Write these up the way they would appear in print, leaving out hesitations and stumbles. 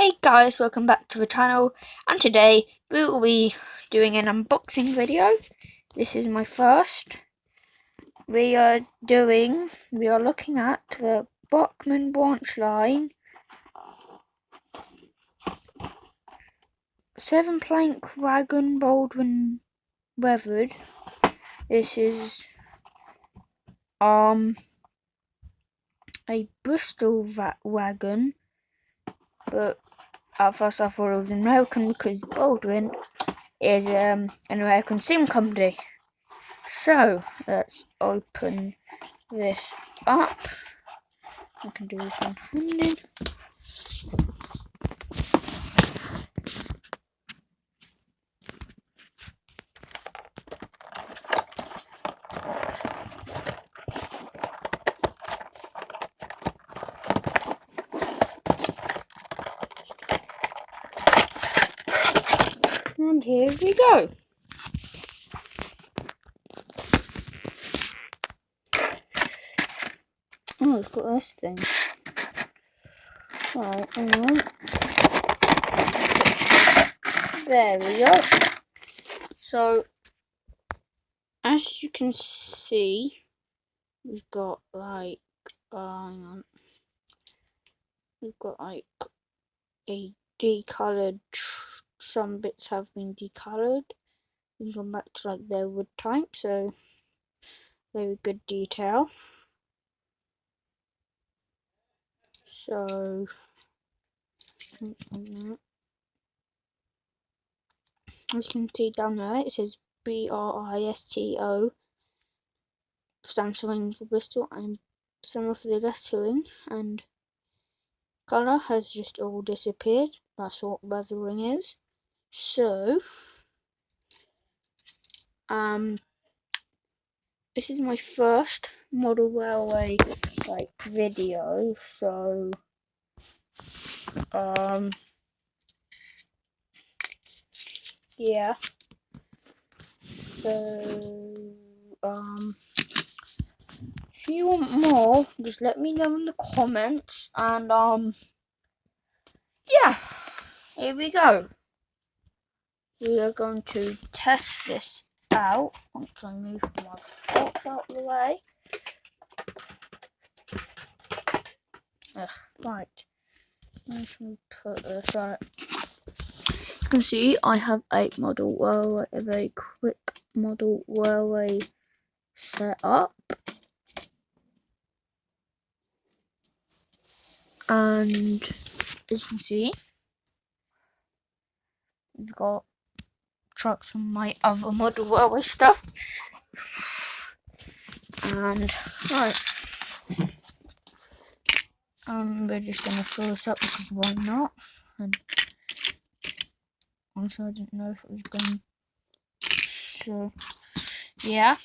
Hey guys, welcome back to the channel, and today we will be doing an unboxing video. This is my first. We are looking at the Bachmann branch line 7-plank wagon Baldwin weathered. This is a Bristol wagon, but at first I thought it was American because Baldwin is an American sim company. So let's open this up. I can do this one-handed. And here we go. Oh, it's got this thing. Right, hang on. There we go. So, as you can see, we've got like, hang on. We've got like a decolored, some bits have been decolored. We've gone back to like their wood type, so very good detail. So, as you can see down there, it says BRISTO, stands for Bristol, and some of the lettering and colour has just all disappeared. That's what weathering is. So, this is my first model railway video. So, yeah. So, if you want more, just let me know in the comments, and yeah, here we go. We are going to test this out once I move my box out of the way. Right. Let's put this on. You can see I have a very quick model railway set up. And as you can see, we've got trucks from my other model railway stuff. And right, we're just gonna fill this up because why not? And also, I didn't know if it was going. So yeah,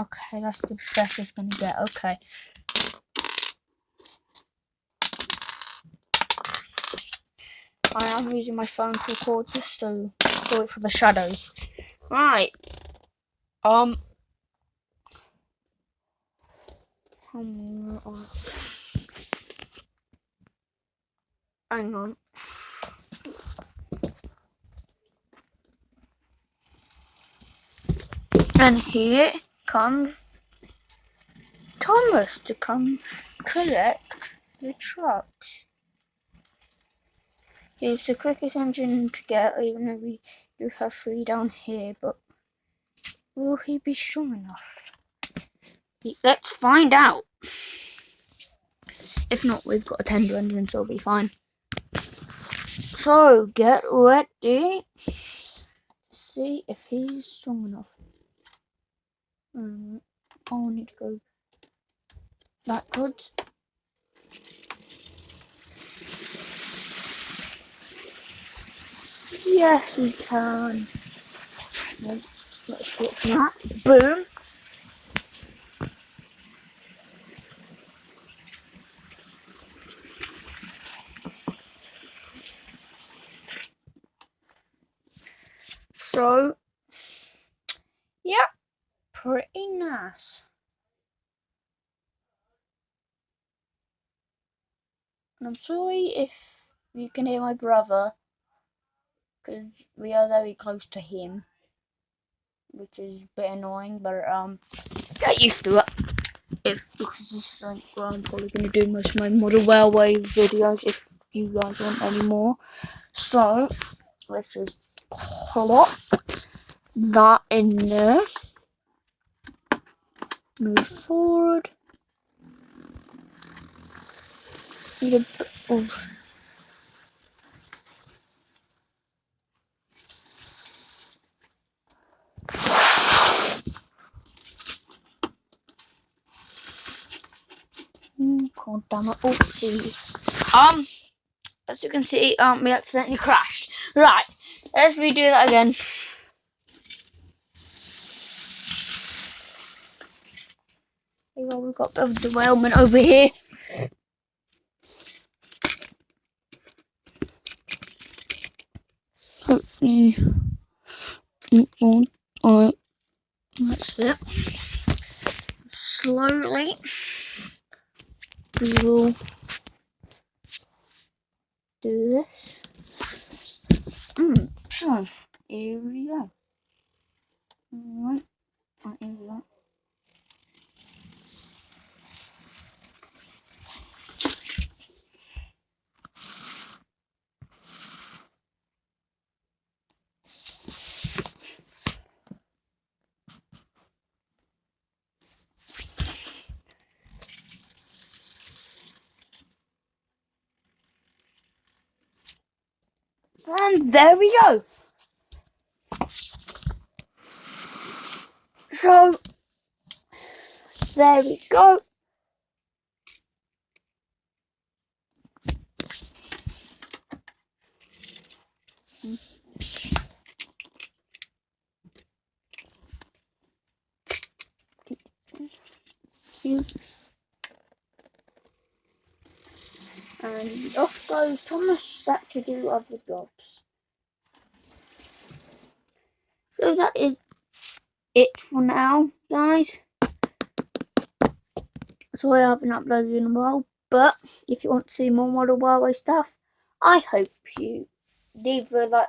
okay, that's the best it's gonna get. Okay. I am using my phone to record this, so sorry for the shadows. Right. Hang on. And here comes Thomas to come collect the trucks. He's the quickest engine to get, even though we do have 3 down here, but will he be strong enough? Let's find out. If not, we've got a tender engine, so it'll be fine. So, get ready. See if he's strong enough. I'll need to go backwards. Yes, we can. Let's switch that. Boom. So, yeah, pretty nice. And I'm sorry if you can hear my brother, because we are very close to him, which is a bit annoying, but get used to it. Because this is like where I'm probably going to do most of my model railway videos if you guys want any more. So let's just plop that in there. Move forward. Need a bit of God damn it. Oopsie. As you can see, we accidentally crashed. Right, let's redo that again. We've got a bit of derailment over here. Hopefully, alright, that's it. Slowly, we will do this. So, here we go. Alright, here we go. And there we go. So, there we go. And off goes Thomas back to do other jobs. So that is it for now, guys. Sorry I haven't uploaded in a while, but if you want to see more model railway stuff, I hope you leave a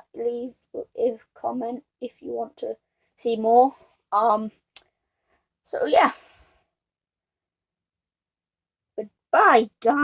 comment if you want to see more. So yeah, goodbye, guys.